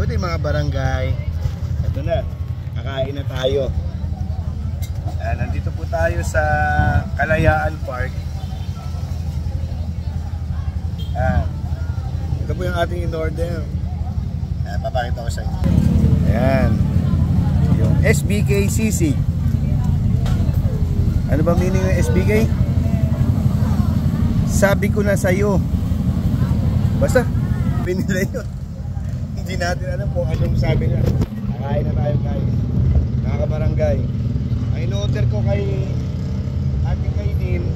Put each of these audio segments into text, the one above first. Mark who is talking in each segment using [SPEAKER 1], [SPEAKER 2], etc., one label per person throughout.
[SPEAKER 1] Good day mga barangay. Ito na, kakain na tayo. Nandito po tayo sa Kalayaan Park. Ito po yung ating in-order. Papakita ko sa inyo. Ayan. Yung SBK Sisig. Ano ba meaning ng SBK? Sabi ko na sa'yo. Basta, pinila yun. Hindi natin alam kung anong sabi niya. Kakain na tayo guys. Nakakabarangay. Ang in-order ko kay ating kainin,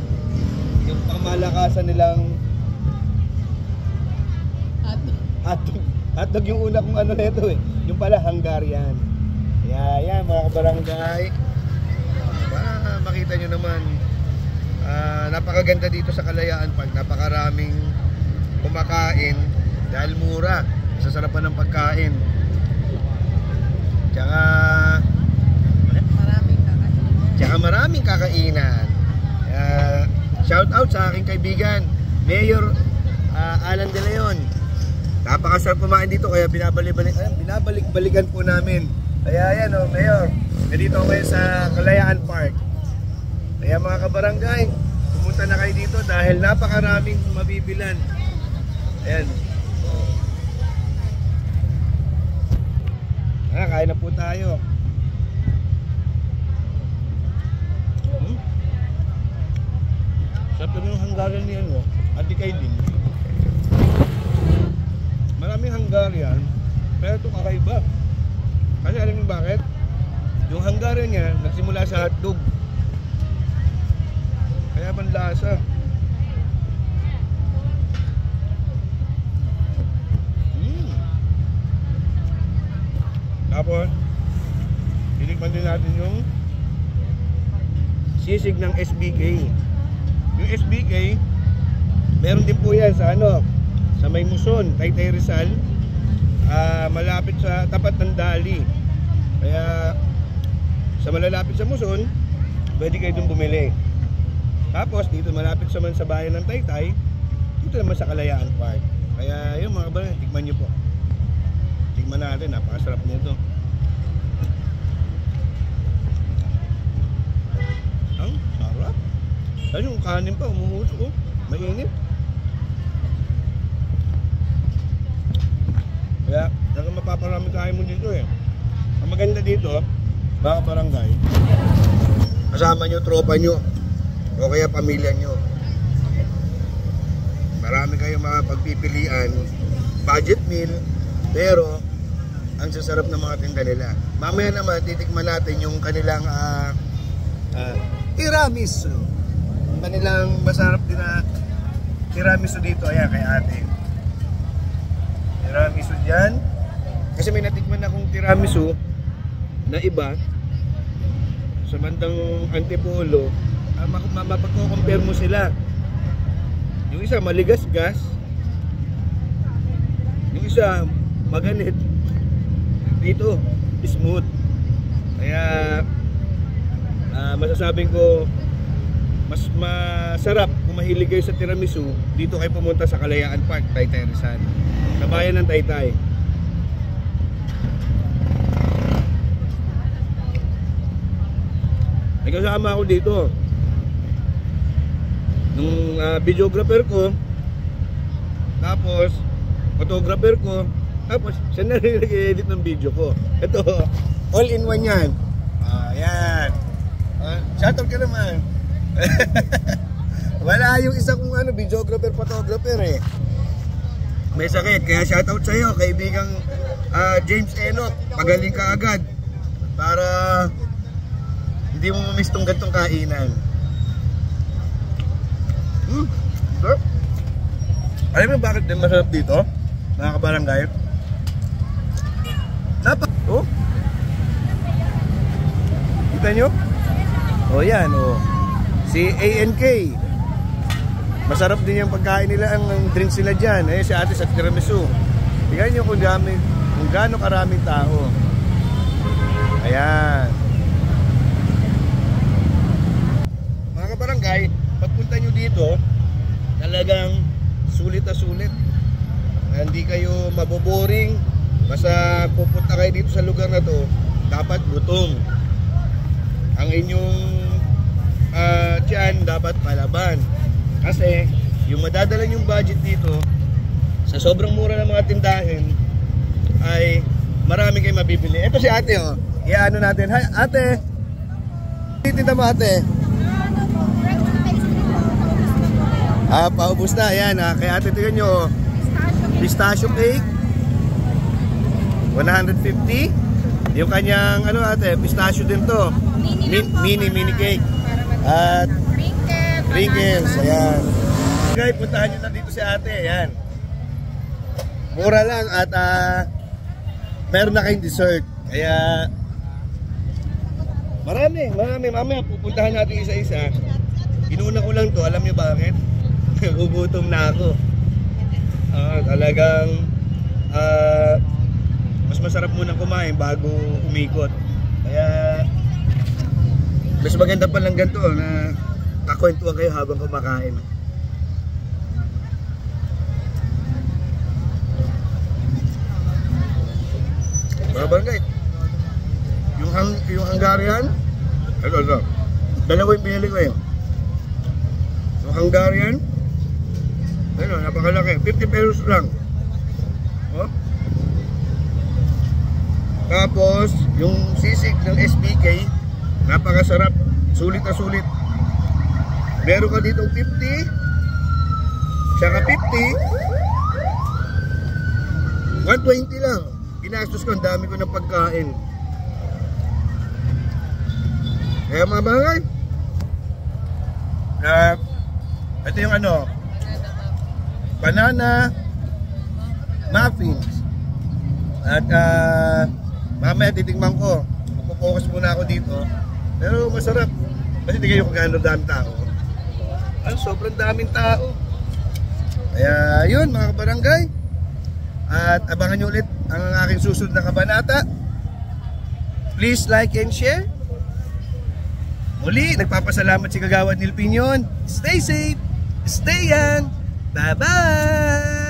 [SPEAKER 1] yung pamalakasan nilang hotdog yung una kong ano nito eh. Yung pala Hungarian. Yan mga kabarangay. Para makita nyo naman, napakaganda dito sa Kalayaan Park. Napakaraming kumakain dahil mura. Sasarapan ng pagkain. Tsaka maraming kakainan. Shout out sa aking kaibigan Mayor Alan De Leon. Napakasarap kumain dito kaya binabalik-balikan po namin. Kaya yan o, Mayor, nandito ako ngayon sa Kalayaan Park. Kaya mga kabarangay, pumunta na kayo dito dahil napakaraming mabibilan. Ayan. Kain na po tayo. Sarap naman yung Hungarian niyan mo. Ati kayo din. Maraming Hungarian, pero ito kakaiba. Kasi alam niyo bakit? Yung Hungarian niya, nagsimula sa hotdog. Kaya panlasa. Tapos, tinikman din natin yung sisig ng SBK. Yung SBK, meron din po yan sa sa May Muson, Taytay Rizal, malapit sa tapat ng Dali. Kaya sa malalapit sa Muson, pwede kayo dun bumili. Tapos dito malapit sa bayan ng Taytay, dito naman sa Kalayaan Park. Kaya yun mga kabarangay, tikman nyo po. Tikman natin, napakasarap nito. Ang sarap. Dahil yung kanin pa, umuusok, mainit. Kaya, mapaparami tayo mo dito eh. Ang maganda dito, mga barangay, kasama nyo, tropa nyo, o kaya pamilya nyo. Marami kayong mga pagpipilian, budget meal, pero ang sasarap ng mga tinda nila. Mamaya naman titikman natin yung kanilang tiramisu. Yung kanilang masarap din na tiramisu dito. Ayan kay ate. Tiramisu dyan. Kasi may natikman akong tiramisu na iba sa bandang Antipolo. Mapagko-compare mo sila. Yung isa maligas-gas, yung isa maganit, dito smooth. Kaya masasabing ko mas masarap kung mahilig kayo sa tiramisu, dito kayo pumunta sa Kalayaan Park, Taytay Rizal, sa bayan ng Taytay. May kasama ako dito nung videographer ko, tapos photographer ko, tapos siya na rin nag-edit ng video ko. Ito, all in one yan. Ayan. Shoutout ka naman. Wala yung isa kong videographer, photographer eh. May sakit, kaya shoutout sa'yo, kaibigang James Enoch. Pagaling ka agad para hindi mo mamiss tong gantong kainan. Sir? Alam mo bakit din masarap dito, mga kabarangay? Oh. Kita nyo? Oh yan oh. Si ANK. Masarap din yung pagkain nila, ang drinks nila dyan. Eh si ate sa tiramisu. Tingnan nyo kung gaano karaming tao. Ayan. Mga kabarangay, pagpunta nyo dito, talagang sulit na sulit. Hindi kayo maboboring. basta pupunta kayo dito sa lugar na to, dapat gutom. Ang inyong tiyan dapat palaban. Kasi yung madadala yung budget dito, sa sobrang mura ng mga tindahin, ay marami kayong mabibili. Ito si ate, oh. Iano natin. Hi, ate. Titinda mo, ate. Paubos na. Ayan, kaya ate, tingnan nyo. Pistachio cake. 150. Yung kanyang, ano ate, pistachio din to. Mini cake. At Pringles. Ayan. Guys, puntahan nyo na dito si ate. Ayan. Mura lang at meron na kayong dessert. Kaya marami. Mamaya pupuntahan natin isa-isa. Inuna ko lang to. Alam niyo bakit? Gugutom na ako. Talagang mas masarap munang kumain bago umikot. Kaya mas maganda pa lang ganito na kakwentuhan kayo habang kumakain. Mga barangay, yung Hungarian, ito. Dalawa yung pinili ko yun. Yung Hungarian, ano, napakalaki, 50 pesos lang. Oh. Tapos, yung sisig ng SBK, napakasarap, sulit na sulit. Meron ka dito 50, saka 50, 120 lang. Ginastos ko, ang dami ko ng pagkain. Kaya mga bagay, ito yung ano, banana muffins. At mamaya titigman ko. Magpo-focus muna ako dito. Pero masarap. Kasi tingnan nyo kung gaano daming tao. Sobrang daming tao. Kaya yun mga kabarangay. At abangan nyo ulit ang aking susunod na kabanata. Please like and share. Muli, nagpapasalamat si Kagawad Neil Piñon. Stay safe, stay young. Bye-bye!